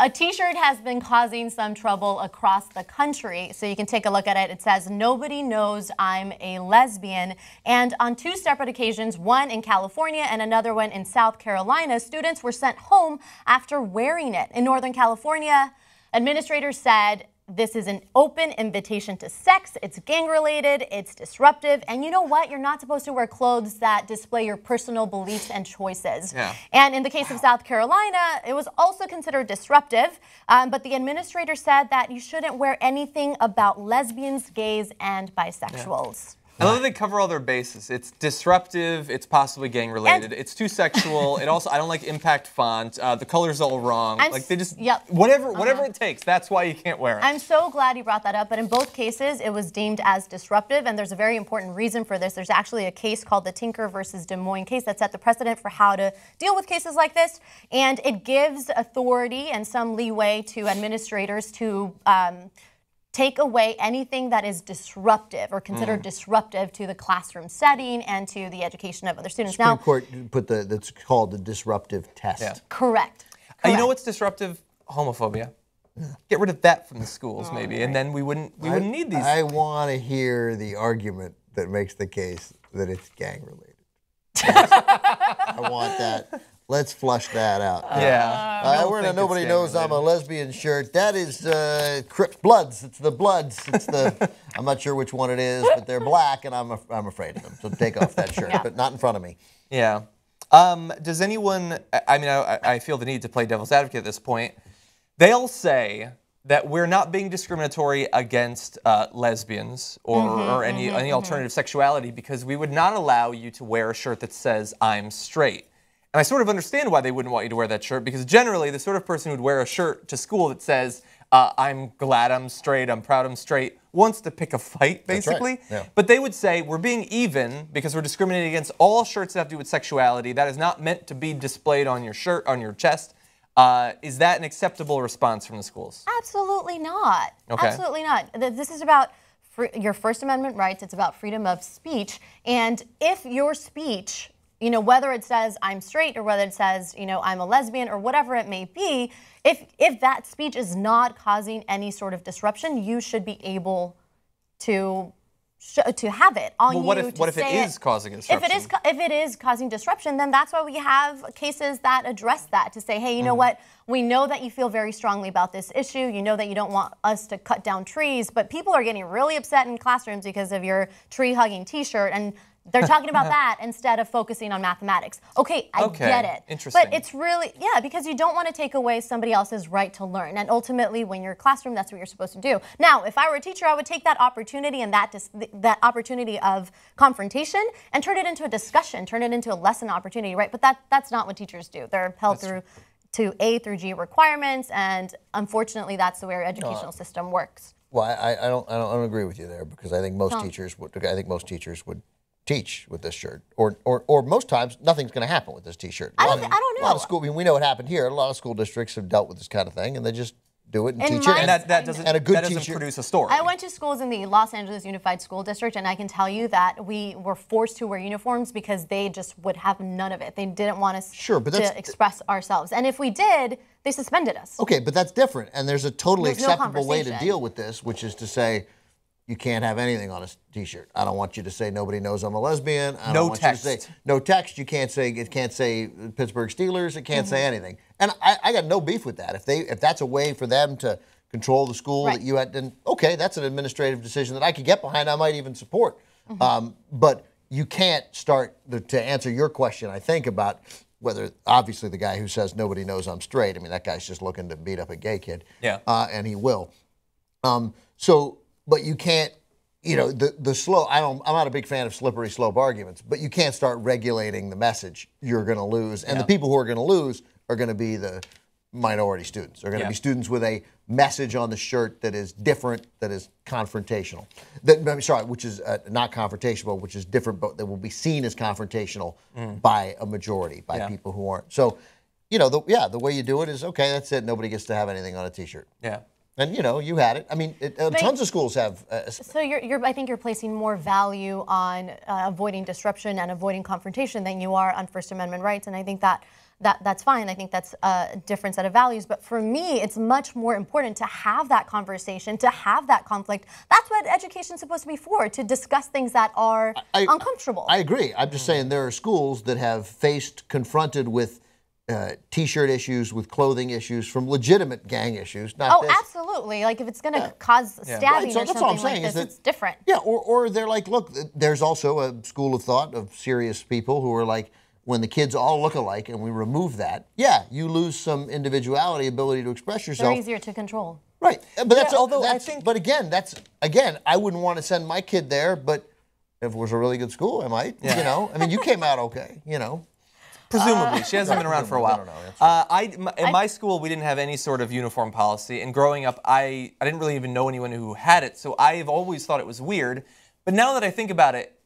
A t-shirt has been causing some trouble across the country. So you can take a look at it. It says, "Nobody knows I'm a lesbian." And on 2 separate occasions, one in California and another one in South Carolina, students were sent home after wearing it. In Northern California, administrators said, "This is an open invitation to sex. It's gang-related, it's disruptive, and you know what? You're not supposed to wear clothes that display your personal beliefs and choices." Yeah. And in the case of South Carolina, it was also considered disruptive, but the administrator said that you shouldn't wear anything about lesbians, gays, and bisexuals. I love that they cover all their bases. It's disruptive, it's possibly gang-related, it's too sexual, it also, I don't like impact font, the color's all wrong. Like they just, whatever it takes, that's why you can't wear it. I'm so glad you brought that up, but in both cases, it was deemed as disruptive, and there's a very important reason for this. There's actually a case called the Tinker versus Des Moines case that set the precedent for how to deal with cases like this, and it gives authority and some leeway to administrators to take away anything that is disruptive or considered disruptive to the classroom setting and to the education of other students. Supreme Court put that's called the disruptive test. Yeah. Correct. You know what's disruptive? Homophobia. Get rid of that from the schools, maybe, and then we wouldn't need these. I want to hear the argument that makes the case that it's gang related. I want that. Let's flush that out. Yeah. We're in a "Nobody Knows I'm a Lesbian" shirt. That is Crips Bloods. It's the Bloods. It's the. I'm not sure which one it is, but they're black, and I'm afraid of them. So take off that shirt, but not in front of me. Yeah. Does anyone? I mean, I feel the need to play devil's advocate at this point. They'll say that we're not being discriminatory against lesbians or any alternative sexuality because we would not allow you to wear a shirt that says "I'm straight." And I sort of understand why they wouldn't want you to wear that shirt, because generally the sort of person who'd wear a shirt to school that says, "I'm glad I'm straight, I'm proud I'm straight," wants to pick a fight, basically. That's right. Yeah. But they would say, we're being even because we're discriminating against all shirts that have to do with sexuality. That is not meant to be displayed on your shirt, on your chest. Is that an acceptable response from the schools? Absolutely not. Okay. Absolutely not. This is about your First Amendment rights. It's about freedom of speech. And if your speech, whether it says "I'm straight" or whether it says, "I'm a lesbian" or whatever it may be, if that speech is not causing any sort of disruption, you should be able to have it on you. What if it is causing disruption? If it is causing disruption, then that's why we have cases that address that, to say, hey, you know what? We know that you feel very strongly about this issue. You know that you don't want us to cut down trees, but people are getting really upset in classrooms because of your tree-hugging T-shirt, and they're talking about that instead of focusing on mathematics. Okay, I get it. Interesting. But it's really, because you don't want to take away somebody else's right to learn. And ultimately, when you're in a classroom, that's what you're supposed to do. Now, if I were a teacher, I would take that opportunity and that opportunity of confrontation and turn it into a discussion, turn it into a lesson opportunity, right? But that's not what teachers do. They're held to A through G requirements, and unfortunately, that's the way our educational system works. Well, I don't agree with you there, because I think most teachers would teach with this shirt, or most times nothing's going to happen with this T-shirt. I don't know. A lot of school, we know what happened here. A lot of school districts have dealt with this kind of thing, and they just do it and teach it. And that doesn't produce a story. I went to schools in the Los Angeles Unified School District, and I can tell you that we were forced to wear uniforms because they just would have none of it. They didn't want us to express ourselves. And if we did, they suspended us. Okay, but that's different. And there's a totally acceptable way to deal with this, which is to say, you can't have anything on a T-shirt. I don't want you to say "Nobody Knows I'm a Lesbian." I don't want text. You to say no text. You can't say Pittsburgh Steelers. It can't say anything. And I got no beef with that. If that's a way for them to control the school that you had, then okay, that's an administrative decision that I could get behind. I might even support. But you can't start to answer your question, I think, about whether, obviously, the guy who says "Nobody knows I'm straight." I mean, that guy's just looking to beat up a gay kid. Yeah. And he will. But you can't, the slow, I'm not a big fan of slippery slope arguments, but you can't start regulating the message. You're going to lose. And the people who are going to lose are going to be the minority students. They're going to be students with a message on the shirt that is different, that is confrontational. Which is not confrontational, which is different, but that will be seen as confrontational by a majority, by people who aren't. So, the way you do it is, okay, that's it. Nobody gets to have anything on a T-shirt. Yeah. And you had it. I mean, tons of schools have. So I think you're placing more value on avoiding disruption and avoiding confrontation than you are on First Amendment rights, and I think that that's fine. I think that's a different set of values. But for me, it's much more important to have that conversation, to have that conflict. That's what education's supposed to be for, to discuss things that are uncomfortable. I agree. I'm just saying there are schools that have confronted with T-shirt issues, with clothing issues, from legitimate gang issues. Not this. Absolutely. Like if it's going to cause stabbing or something like this, it's different. Yeah, or they're like, look, there's also a school of thought of serious people who are like, when the kids all look alike and we remove that, yeah, you lose some individuality, ability to express yourself. They're easier to control. Right, but but again, I wouldn't want to send my kid there, but if it was a really good school, I might. You know, I mean, you came out okay. You know. Presumably. She hasn't been around for a while. I don't know. In my school, we didn't have any sort of uniform policy. And growing up, I didn't really even know anyone who had it. So I've always thought it was weird. But now that I think about it,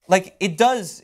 like it does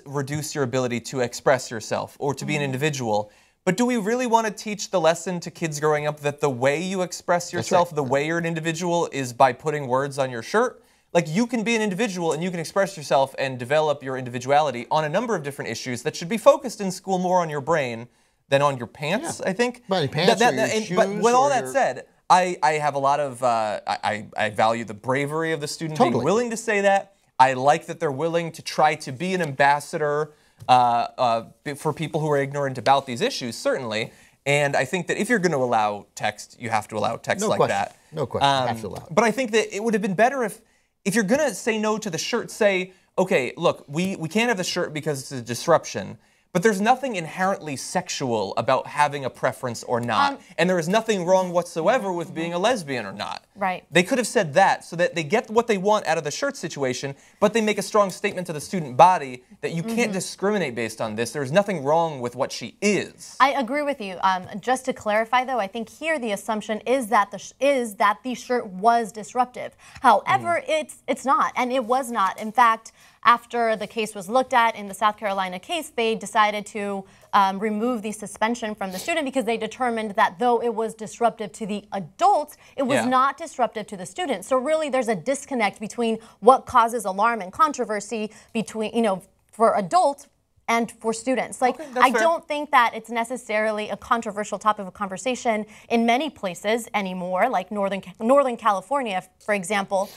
reduce your ability to express yourself or to be an individual. But do we really want to teach the lesson to kids growing up that the way you express yourself, the way you're an individual, is by putting words on your shirt? Like, you can be an individual and you can express yourself and develop your individuality on a number of different issues that should be focused in school more on your brain than on your pants, I think. Well, your pants or your shoes. But with all that said, I have a lot of, I value the bravery of the student being willing to say that. I like that they're willing to try to be an ambassador for people who are ignorant about these issues, certainly. And I think that if you're going to allow text, you have to allow text like that. No question. You have to allow it. But I think that it would have been better if you're going to say no to the shirt, say, okay, look, we can't have the shirt because it's a disruption, but there's nothing inherently sexual about having a preference or not. And there is nothing wrong whatsoever with being a lesbian or not. Right. They could have said that so that they get what they want out of the shirt situation, but they make a strong statement to the student body that you can't discriminate based on this. There's nothing wrong with what she is. I agree with you. Just to clarify, though, I think here the assumption is that the shirt was disruptive. However, it's not, and it was not. In fact, after the case was looked at in the South Carolina case, they decided to remove the suspension from the student because they determined that though it was disruptive to the adults, it was not disruptive to the student. So really there's a disconnect between what causes alarm and controversy between, for adults and for students. Like, I don't think that it's necessarily a controversial topic of conversation in many places anymore, like Northern California, for example,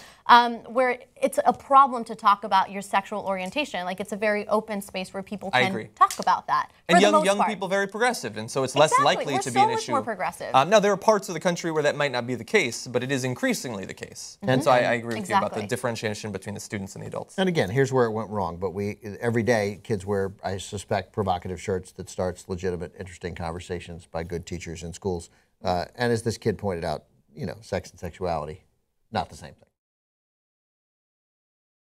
where it's a problem to talk about your sexual orientation. Like, it's a very open space where people can talk about that. And young people very progressive, and so it's less likely to be an issue. We're so much more progressive. Now, there are parts of the country where that might not be the case, but it is increasingly the case. And so I agree with you about the differentiation between the students and the adults. And again, here's where it went wrong. But every day, kids wear, I suspect, provocative shirts that starts legitimate, interesting conversations by good teachers in schools. And as this kid pointed out, sex and sexuality, not the same thing.